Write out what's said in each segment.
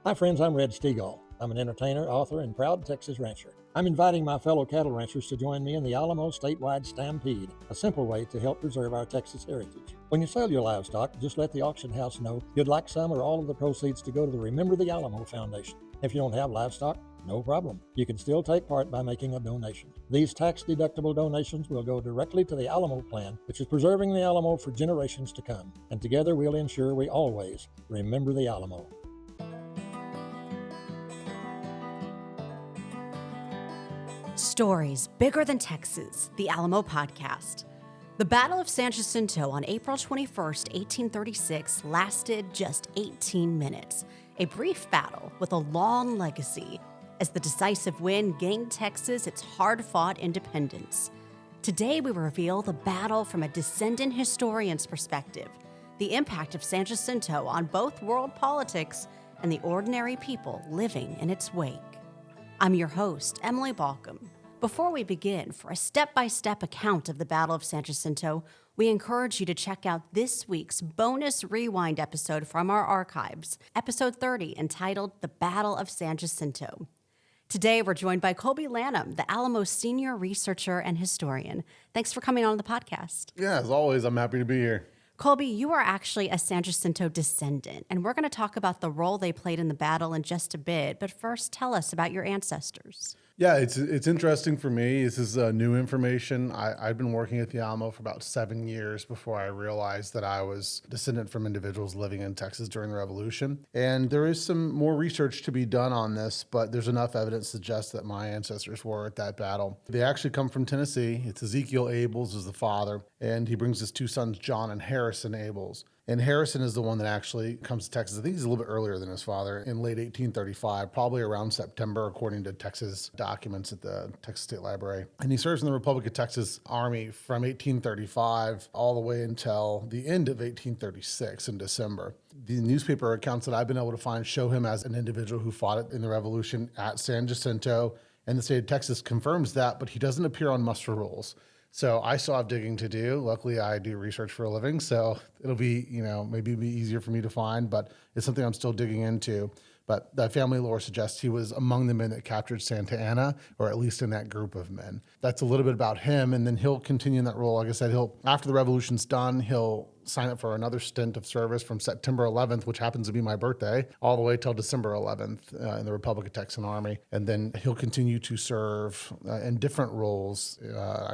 Hi friends, I'm Red Stegall. I'm an entertainer, author, and proud Texas rancher. I'm inviting my fellow cattle ranchers to join me in the Alamo statewide stampede, a simple way to help preserve our Texas heritage. When you sell your livestock, just let the auction house know you'd like some or all of the proceeds to go to the Remember the Alamo Foundation. If you don't have livestock, no problem. You can still take part by making a donation. These tax-deductible donations will go directly to the Alamo Plan, which is preserving the Alamo for generations to come. And together we'll ensure we always remember the Alamo. Stories bigger than Texas, the Alamo podcast. The Battle of San Jacinto on April 21st, 1836 lasted just 18 minutes, a brief battle with a long legacy as the decisive win gained Texas its hard-fought independence. Today we reveal the battle from a descendant historian's perspective, the impact of San Jacinto on both world politics and the ordinary people living in its wake. I'm your host, Emily Balcom. Before we begin, for a step-by-step account of the Battle of San Jacinto, we encourage you to check out this week's bonus rewind episode from our archives, episode 30, entitled The Battle of San Jacinto. Today, we're joined by Kolby Lanham, the Alamo senior researcher and historian. Thanks for coming on the podcast. Yeah, as always, I'm happy to be here. Kolby, you are actually a San Jacinto descendant, and we're going to talk about the role they played in the battle in just a bit. But first, tell us about your ancestors. Yeah, it's interesting for me. This is new information. I've been working at the Alamo for about 7 years before I realized that I was descendant from individuals living in Texas during the Revolution. And there is some more research to be done on this, but there's enough evidence to suggest that my ancestors were at that battle. They actually come from Tennessee. It's Ezekiel Abels is the father, and he brings his two sons, John and Harrison Abels. And Harrison is the one that actually comes to Texas. I think he's a little bit earlier than his father, in late 1835, probably around September, according to Texas documents at the Texas State Library. And he serves in the Republic of Texas Army from 1835 all the way until the end of 1836 in December. The newspaper accounts that I've been able to find show him as an individual who fought in the Revolution at San Jacinto, and the state of Texas confirms that, but he doesn't appear on muster rolls. So I still have digging to do. Luckily, I do research for a living, so it'll be, maybe it'll be easier for me to find, but it's something I'm still digging into. But the family lore suggests he was among the men that captured Santa Anna, or at least in that group of men. That's a little bit about him, and then he'll continue in that role. Like I said, after the revolution's done, he'll sign up for another stint of service from September 11th, which happens to be my birthday, all the way till December 11th in the Republic of Texas Army. And then he'll continue to serve in different roles,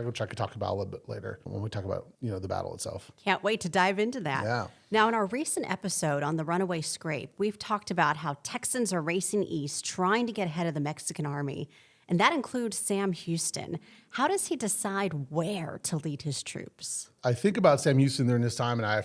which I could talk about a little bit later when we talk about, the battle itself. Can't wait to dive into that. Yeah. Now, in our recent episode on the Runaway Scrape, we've talked about how Texans are racing east, trying to get ahead of the Mexican army. And that includes Sam Houston. How does he decide where to lead his troops? I think about Sam Houston during this time, and I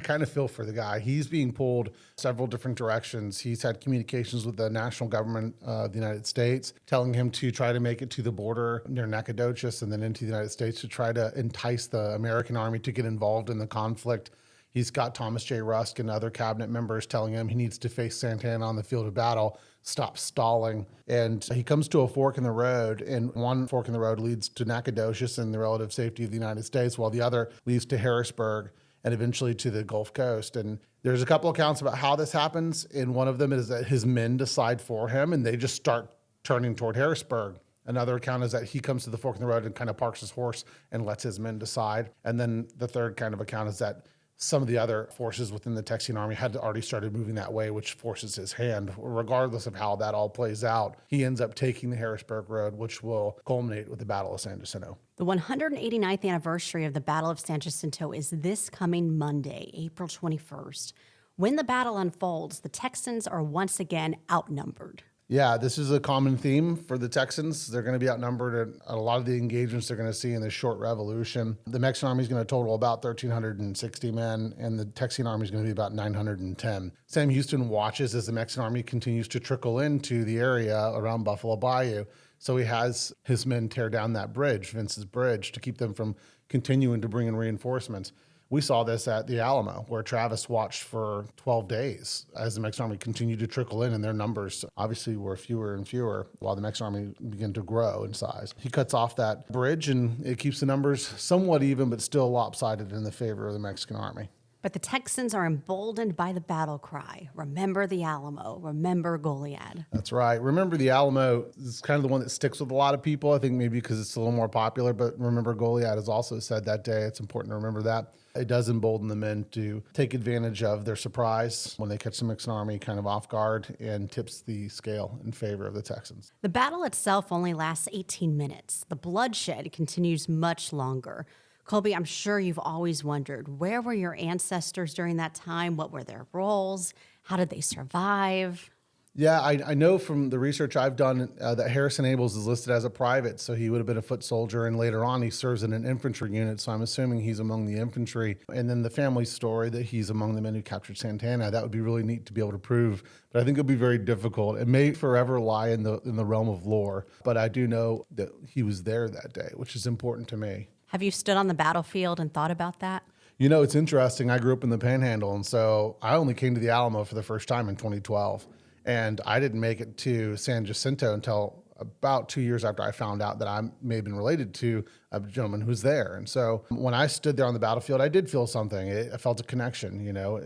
kind of feel for the guy. He's being pulled several different directions. He's had communications with the national government of the United States, telling him to try to make it to the border near Nacogdoches and then into the United States to try to entice the American army to get involved in the conflict. He's got Thomas J. Rusk and other cabinet members telling him he needs to face Santa Anna on the field of battle, stop stalling. And he comes to a fork in the road, and one fork in the road leads to Nacogdoches and the relative safety of the United States, while the other leads to Harrisburg and eventually to the Gulf Coast. And there's a couple accounts about how this happens, and one of them is that his men decide for him, and they just start turning toward Harrisburg. Another account is that he comes to the fork in the road and kind of parks his horse and lets his men decide. And then the third kind of account is that some of the other forces within the Texian army had already started moving that way, which forces his hand. Regardless of how that all plays out, he ends up taking the Harrisburg Road, which will culminate with the Battle of San Jacinto. The 189th anniversary of the Battle of San Jacinto is this coming Monday, April 21st. When the battle unfolds, the Texans are once again outnumbered. Yeah, this is a common theme for the Texans. They're going to be outnumbered at a lot of the engagements they're going to see in this short revolution. The Mexican army is going to total about 1,360 men, and the Texian army is going to be about 910. Sam Houston watches as the Mexican army continues to trickle into the area around Buffalo Bayou. So he has his men tear down that bridge, Vince's Bridge, to keep them from continuing to bring in reinforcements. We saw this at the Alamo, where Travis watched for 12 days as the Mexican army continued to trickle in, and their numbers obviously were fewer and fewer while the Mexican army began to grow in size. He cuts off that bridge, and it keeps the numbers somewhat even, but still lopsided in the favor of the Mexican army. But the Texans are emboldened by the battle cry, remember the Alamo, remember Goliad. That's right. Remember the Alamo is kind of the one that sticks with a lot of people. I think maybe because it's a little more popular, but remember Goliad is also said that day. It's important to remember that. It does embolden the men to take advantage of their surprise when they catch the mixed army kind of off guard and tips the scale in favor of the Texans. The battle itself only lasts 18 minutes. The bloodshed continues much longer. Kolby, I'm sure you've always wondered, where were your ancestors during that time? What were their roles? How did they survive? Yeah, I know from the research I've done that Harrison Abels is listed as a private, so he would have been a foot soldier, and later on he serves in an infantry unit, so I'm assuming he's among the infantry. And then the family story that he's among the men who captured Santana, that would be really neat to be able to prove, but I think it'll be very difficult. It may forever lie in the realm of lore, but I do know that he was there that day, which is important to me. Have you stood on the battlefield and thought about that? You know, it's interesting. I grew up in the Panhandle, and so I only came to the Alamo for the first time in 2012. And I didn't make it to San Jacinto until about 2 years after I found out that I may have been related to a gentleman who's there. And so when I stood there on the battlefield, I did feel something. I felt a connection. You know,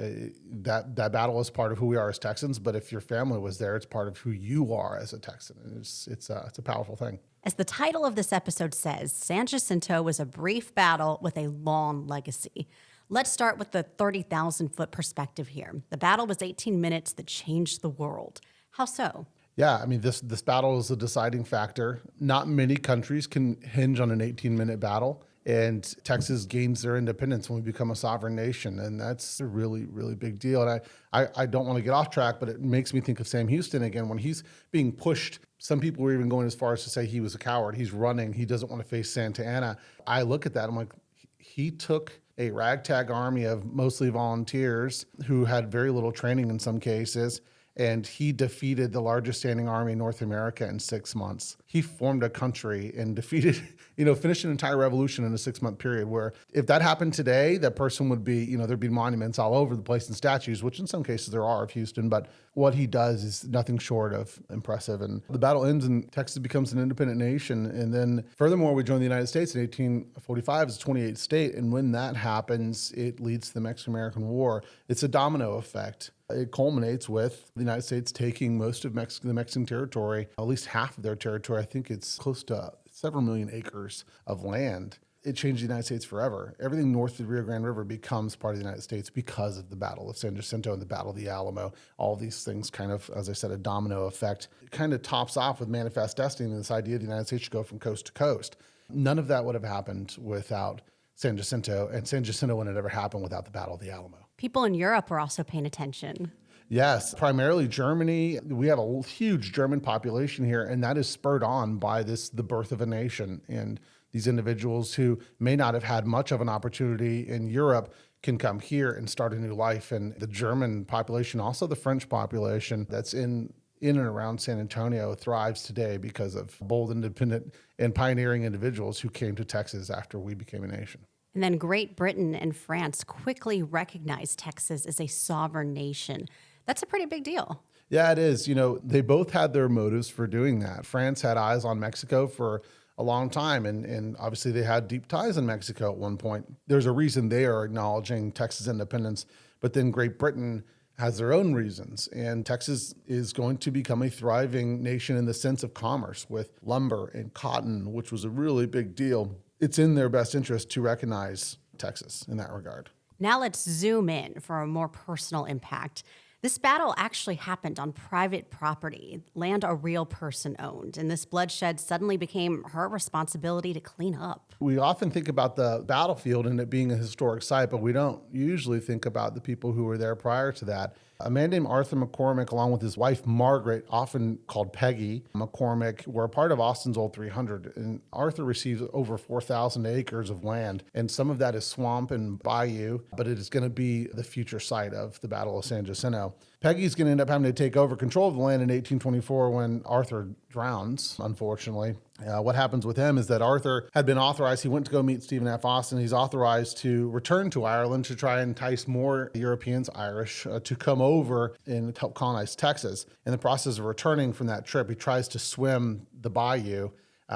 that battle is part of who we are as Texans. But if your family was there, it's part of who you are as a Texan. And it's a powerful thing. As the title of this episode says, San Jacinto was a brief battle with a long legacy. Let's start with the 30,000-foot perspective here. The battle was 18 minutes that changed the world. How so? Yeah, I mean, this battle is a deciding factor. Not many countries can hinge on an 18-minute battle, and Texas gains their independence when we become a sovereign nation, and that's a really, really big deal. And I don't want to get off track, but it makes me think of Sam Houston again. When he's being pushed, some people were even going as far as to say he was a coward. He's running. He doesn't want to face Santa Anna. I look at that, I'm like, he took a ragtag army of mostly volunteers who had very little training in some cases, and he defeated the largest standing army in North America in 6 months. He formed a country and defeated, finished an entire revolution in a 6-month period, where if that happened today, that person would be, there'd be monuments all over the place and statues, which in some cases there are of Houston, but what he does is nothing short of impressive. And the battle ends and Texas becomes an independent nation. And then furthermore, we join the United States in 1845 as a 28th state. And when that happens, it leads to the Mexican-American War. It's a domino effect. It culminates with the United States taking most of the Mexican territory, at least half of their territory. I think it's close to several million acres of land. It changed the United States forever. Everything north of the Rio Grande River becomes part of the United States because of the Battle of San Jacinto and the Battle of the Alamo. All these things kind of, as I said, a domino effect. It kind of tops off with Manifest Destiny and this idea the United States should go from coast to coast. None of that would have happened without San Jacinto, and San Jacinto wouldn't have ever happened without the Battle of the Alamo. People in Europe were also paying attention. Yes, primarily Germany. We have a huge German population here, and that is spurred on by the birth of a nation. And these individuals who may not have had much of an opportunity in Europe can come here and start a new life. And the German population, also the French population that's in and around San Antonio, thrives today because of bold, independent, and pioneering individuals who came to Texas after we became a nation. And then Great Britain and France quickly recognized Texas as a sovereign nation. That's a pretty big deal. Yeah, it is. They both had their motives for doing that. France had eyes on Mexico for a long time, and obviously they had deep ties in Mexico at one point. There's a reason they are acknowledging Texas independence, but then Great Britain has their own reasons, and Texas is going to become a thriving nation in the sense of commerce with lumber and cotton, which was a really big deal. It's in their best interest to recognize Texas in that regard. Now let's zoom in for a more personal impact. This battle actually happened on private property, land a real person owned, and this bloodshed suddenly became her responsibility to clean up. We often think about the battlefield and it being a historic site, but we don't usually think about the people who were there prior to that. A man named Arthur McCormick, along with his wife Margaret, often called Peggy McCormick, were a part of Austin's Old 300. And Arthur receives over 4,000 acres of land, and some of that is swamp and bayou, but it is going to be the future site of the Battle of San Jacinto. Peggy's going to end up having to take over control of the land in 1824 when Arthur drowns, unfortunately. What happens with him is that Arthur had been authorized, he went to go meet Stephen F. Austin. He's authorized to return to Ireland to try and entice more Europeans, Irish, to come over and help colonize Texas. In the process of returning from that trip, he tries to swim the bayou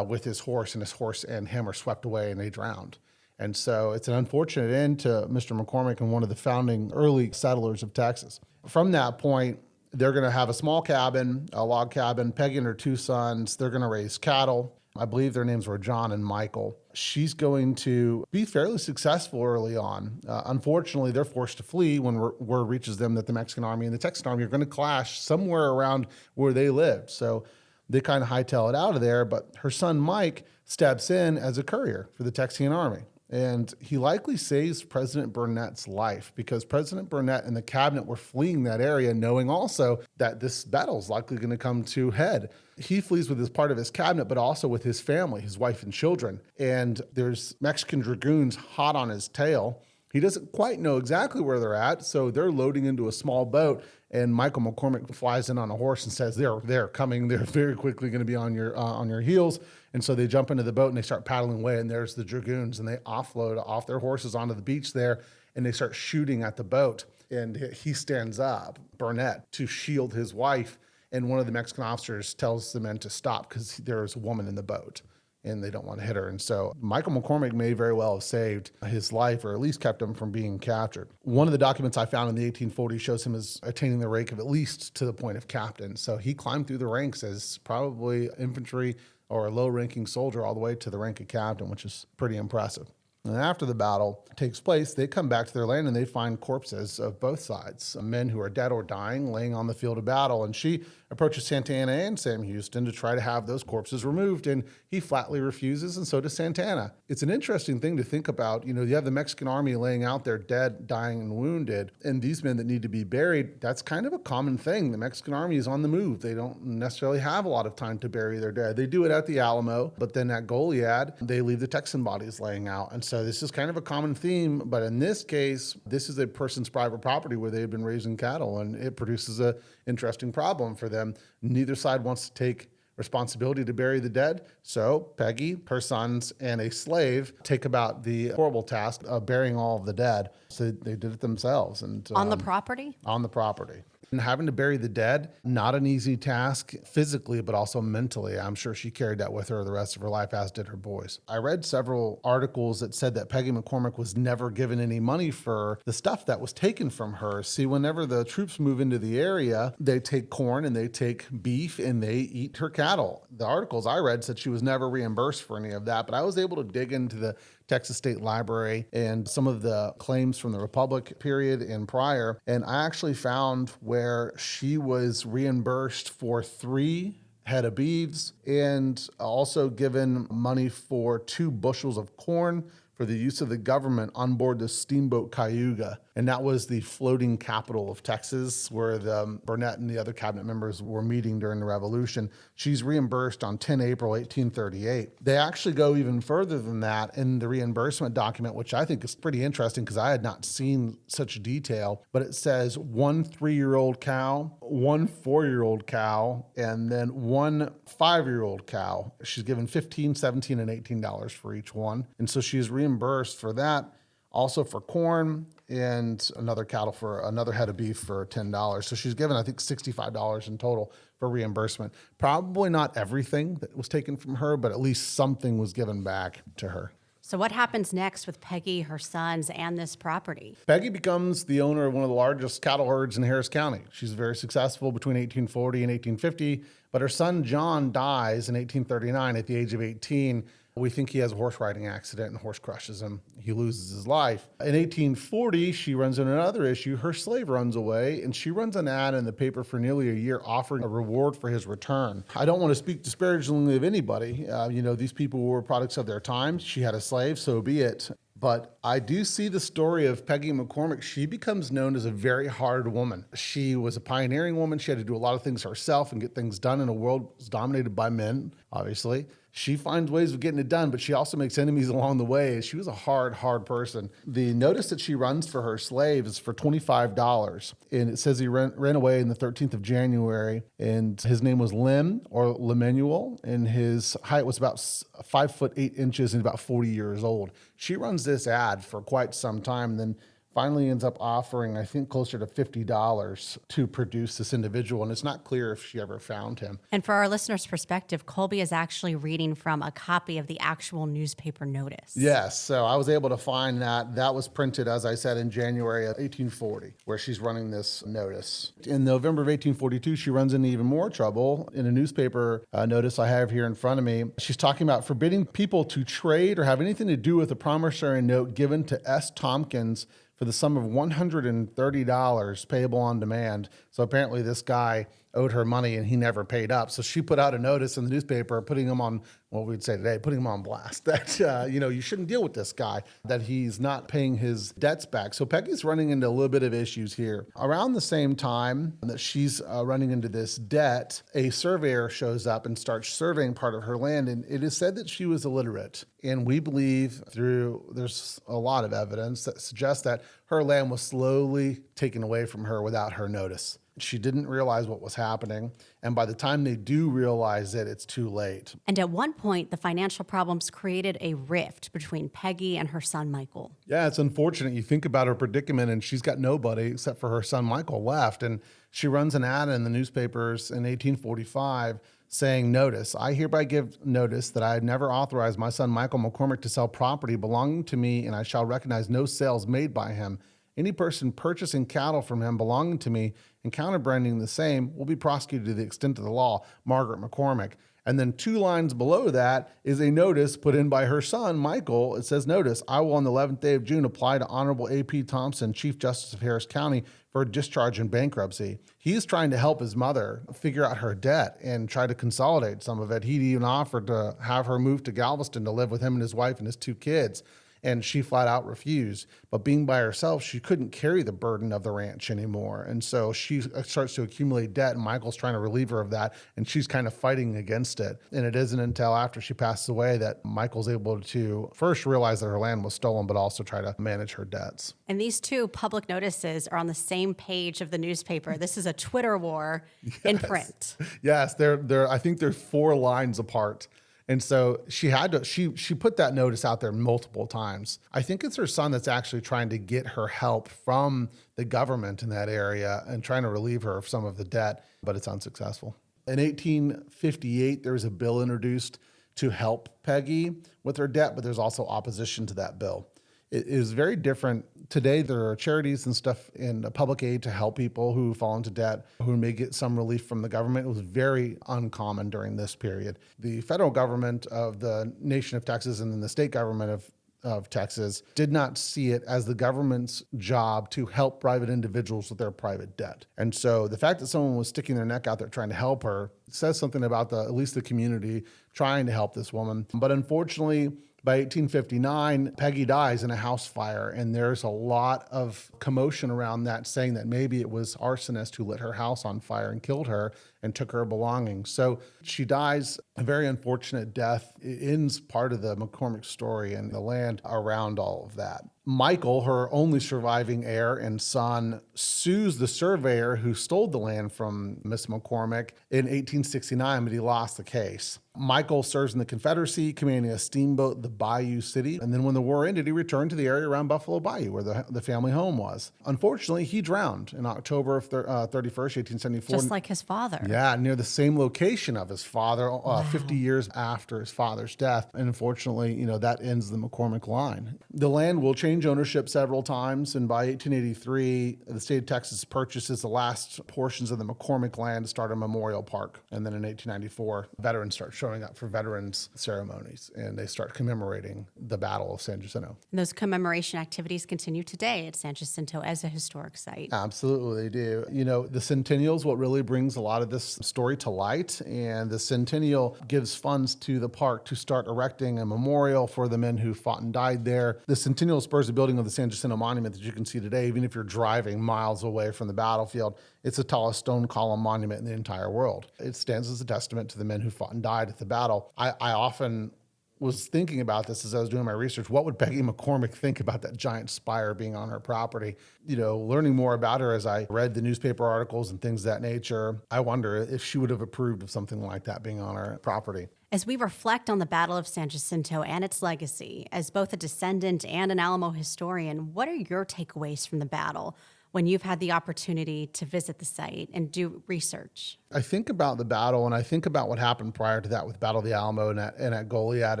with his horse, and his horse and him are swept away and they drowned. And so it's an unfortunate end to Mr. McCormick and one of the founding early settlers of Texas. From that point, they're going to have a small cabin, a log cabin. Peggy and her two sons, they're going to raise cattle. I believe their names were John and Michael. She's going to be fairly successful early on. Unfortunately, they're forced to flee when word reaches them that the Mexican army and the Texan army are going to clash somewhere around where they lived. So they kind of hightail it out of there, but her son Mike steps in as a courier for the Texian army. And he likely saves President Burnett's life because President Burnett and the cabinet were fleeing that area, knowing also that this battle is likely going to come to head. He flees with his part of his cabinet, but also with his family, his wife and children. And there's Mexican dragoons hot on his tail. He doesn't quite know exactly where they're at, so they're loading into a small boat, and Michael McCormick flies in on a horse and says, they're coming. They're very quickly going to be on your heels. And so they jump into the boat and they start paddling away, and there's the dragoons, and they offload off their horses onto the beach there, and they start shooting at the boat. And he stands up, Burnett, to shield his wife, and one of the Mexican officers tells the men to stop because there's a woman in the boat and they don't want to hit her. And so Michael McCormick may very well have saved his life, or at least kept him from being captured. One of the documents I found in the 1840s shows him as attaining the rank of at least to the point of captain. So he climbed through the ranks as probably infantry or a low-ranking soldier all the way to the rank of captain, which is pretty impressive. And after the battle takes place, they come back to their land and they find corpses of both sides, men who are dead or dying, laying on the field of battle. And she approaches Santana and Sam Houston to try to have those corpses removed, and he flatly refuses, and so does Santana. It's an interesting thing to think about. You have the Mexican army laying out their dead, dying, and wounded, and these men that need to be buried, that's kind of a common thing. The Mexican army is on the move. They don't necessarily have a lot of time to bury their dead. They do it at the Alamo, but then at Goliad, they leave the Texan bodies laying out. And so this is kind of a common theme, but in this case, this is a person's private property where they've been raising cattle, and it produces an interesting problem for them. Neither side wants to take responsibility to bury the dead. So Peggy, her sons, and a slave take about the horrible task of burying all of the dead. So they did it themselves. And on the property? On the property. And having to bury the dead, not an easy task physically, but also mentally. I'm sure she carried that with her the rest of her life, as did her boys. I read several articles that said that Peggy McCormick was never given any money for the stuff that was taken from her. See, whenever the troops move into the area, they take corn and they take beef and they eat her cattle. The articles I read said she was never reimbursed for any of that, but I was able to dig into the Texas State Library and some of the claims from the Republic period and prior, and I actually found where she was reimbursed for 3 head of beeves and also given money for 2 bushels of corn for the use of the government on board the steamboat Cayuga. And that was the floating capital of Texas, where the Burnett and the other cabinet members were meeting during the Revolution. She's reimbursed on 10 April 1838. They actually go even further than that in the reimbursement document, which I think is pretty interesting because I had not seen such detail. But it says 1 3-year-old cow, 1 4-year-old cow, and then 1 5-year-old cow. She's given $15, $17, and $18 for each one. And so she's reimbursed for that, also for corn, and another head of beef for $10. So she's given, I think, $65 in total for reimbursement. Probably not everything that was taken from her, but at least something was given back to her. So what happens next with Peggy, her sons, and this property? Peggy becomes the owner of one of the largest cattle herds in Harris County. She's very successful between 1840 and 1850, but her son John dies in 1839 at the age of 18. We think he has a horse riding accident and a horse crushes him. He loses his life. In 1840, she runs into another issue. Her slave runs away, and she runs an ad in the paper for nearly a year offering a reward for his return. I don't want to speak disparagingly of anybody. These people were products of their time. She had a slave, so be it. But I do see the story of Peggy McCormick. She becomes known as a very hard woman. She was a pioneering woman. She had to do a lot of things herself and get things done in a world that's dominated by men, obviously. She finds ways of getting it done, but she also makes enemies along the way. She was a hard person. The notice that she runs for her slave is for $25. And it says he ran away on the 13th of January, and his name was Lim or Lemuel, and his height was about 5 foot 8 inches and about 40 years old. She runs this ad for quite some time, and then finally ends up offering, I think, closer to $50 to produce this individual. And it's not clear if she ever found him. And for our listeners' perspective, Kolby is actually reading from a copy of the actual newspaper notice. Yes, so I was able to find that. That was printed, as I said, in January of 1840, where she's running this notice. In November of 1842, she runs into even more trouble. In a newspaper notice I have here in front of me, she's talking about forbidding people to trade or have anything to do with a promissory note given to S. Tompkins for the sum of $130 payable on demand. So apparently this guy owed her money and he never paid up. So she put out a notice in the newspaper putting him on, what we'd say today, putting him on blast that, you shouldn't deal with this guy, that he's not paying his debts back. So Peggy's running into a little bit of issues here. Around the same time that she's running into this debt, a surveyor shows up and starts surveying part of her land. And it is said that she was illiterate. And we believe there's a lot of evidence that suggests that her land was slowly taken away from her without her notice. She didn't realize what was happening. And by the time they do realize it, it's too late. And at one point, the financial problems created a rift between Peggy and her son, Michael. Yeah, it's unfortunate. You think about her predicament and she's got nobody except for her son, Michael, left. And she runs an ad in the newspapers in 1845 saying, "Notice, I hereby give notice that I have never authorized my son, Michael McCormick, to sell property belonging to me, and I shall recognize no sales made by him. Any person purchasing cattle from him belonging to me and counterbranding the same will be prosecuted to the extent of the law, Margaret McCormick." And then 2 lines below that is a notice put in by her son, Michael. It says, "Notice, I will on the 11th day of June apply to Honorable A.P. Thompson, Chief Justice of Harris County, for a discharge in bankruptcy." He's trying to help his mother figure out her debt and try to consolidate some of it. He'd even offered to have her move to Galveston to live with him and his wife and his 2 kids. And she flat out refused. But being by herself, she couldn't carry the burden of the ranch anymore. And so she starts to accumulate debt, and Michael's trying to relieve her of that, and she's kind of fighting against it. And it isn't until after she passes away that Michael's able to first realize that her land was stolen, but also try to manage her debts. And these 2 public notices are on the same page of the newspaper. This is a Twitter war in print. Yes, they're I think they're 4 lines apart. And so she put that notice out there multiple times. I think it's her son that's actually trying to get her help from the government in that area and trying to relieve her of some of the debt, but it's unsuccessful. In 1858, there was a bill introduced to help Peggy with her debt, but there's also opposition to that bill. It is very different. Today, there are charities and stuff in public aid to help people who fall into debt, who may get some relief from the government. It was very uncommon during this period. The federal government of the nation of Texas and then the state government of Texas did not see it as the government's job to help private individuals with their private debt. And so the fact that someone was sticking their neck out there trying to help her says something about at least the community trying to help this woman. But unfortunately, by 1859, Peggy dies in a house fire, and there's a lot of commotion around that, saying that maybe it was arsonists who lit her house on fire and killed her and took her belongings. So she dies a very unfortunate death. It ends part of the McCormick story and the land around all of that. Michael, her only surviving heir and son, sues the surveyor who stole the land from Miss McCormick in 1869, but he lost the case. Michael serves in the Confederacy, commanding a steamboat, the Bayou City. And then when the war ended, he returned to the area around Buffalo Bayou, where the family home was. Unfortunately, he drowned in October of 31st, 1874. Just like his father. Yeah, near the same location of his father, 50 years after his father's death. And unfortunately, that ends the McCormick line. The land will change ownership several times. And by 1883, the state of Texas purchases the last portions of the McCormick land to start a memorial park. And then in 1894, veterans start showing up for veterans ceremonies, and they start commemorating the Battle of San Jacinto. And those commemoration activities continue today at San Jacinto as a historic site. Absolutely, they do. The centennial is what really brings a lot of this story to light, and the centennial gives funds to the park to start erecting a memorial for the men who fought and died there. The centennial spurs the building of the San Jacinto Monument that you can see today, even if you're driving miles away from the battlefield. It's the tallest stone column monument in the entire world. It stands as a testament to the men who fought and died at the battle. I often was thinking about this as I was doing my research. What would Peggy McCormick think about that giant spire being on her property? Learning more about her as I read the newspaper articles and things of that nature, I wonder if she would have approved of something like that being on her property. As we reflect on the Battle of San Jacinto and its legacy, as both a descendant and an Alamo historian, what are your takeaways from the battle when you've had the opportunity to visit the site and do research? I think about the battle, and I think about what happened prior to that with Battle of the Alamo and at Goliad,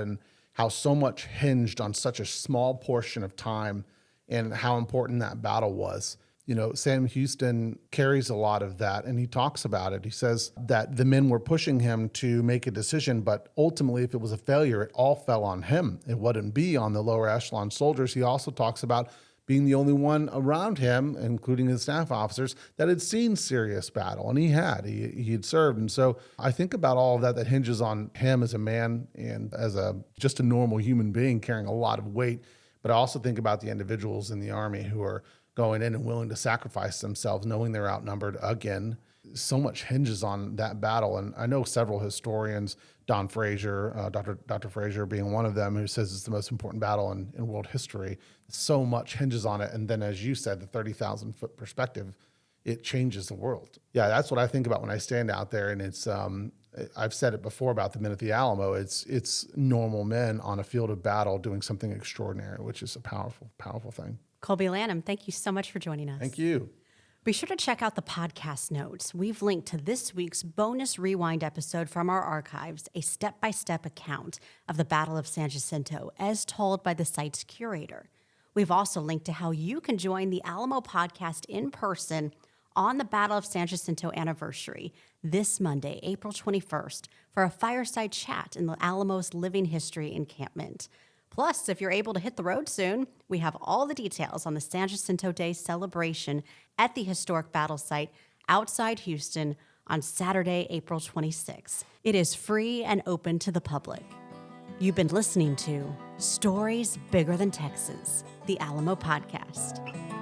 and how so much hinged on such a small portion of time and how important that battle was. You know, Sam Houston carries a lot of that, and he talks about it. He says that the men were pushing him to make a decision, but ultimately, if it was a failure, it all fell on him. It wouldn't be on the lower echelon soldiers. He also talks about being the only one around him, including his staff officers, that had seen serious battle, and he had served. And so I think about all of that hinges on him as a man and as just a normal human being carrying a lot of weight. But I also think about the individuals in the Army who are going in and willing to sacrifice themselves, knowing they're outnumbered again. So much hinges on that battle. And I know several historians, Don Fraser, Dr. Fraser being one of them, who says it's the most important battle in world history. So much hinges on it. And then, as you said, the 30,000 foot perspective, it changes the world. Yeah, that's what I think about when I stand out there. And it's, I've said it before about the men at the Alamo. It's normal men on a field of battle doing something extraordinary, which is a powerful, powerful thing. Kolby Lanham, thank you so much for joining us. Thank you. Be sure to check out the podcast notes. We've linked to this week's bonus rewind episode from our archives, a step-by-step account of the Battle of San Jacinto as told by the site's curator. We've also linked to how you can join the Alamo podcast in person on the Battle of San Jacinto anniversary this Monday, April 21st, for a fireside chat in the Alamo's Living History encampment. Plus, if you're able to hit the road soon, we have all the details on the San Jacinto Day celebration at the historic battle site outside Houston on Saturday, April 26. It is free and open to the public. You've been listening to Stories Bigger Than Texas, the Alamo Podcast.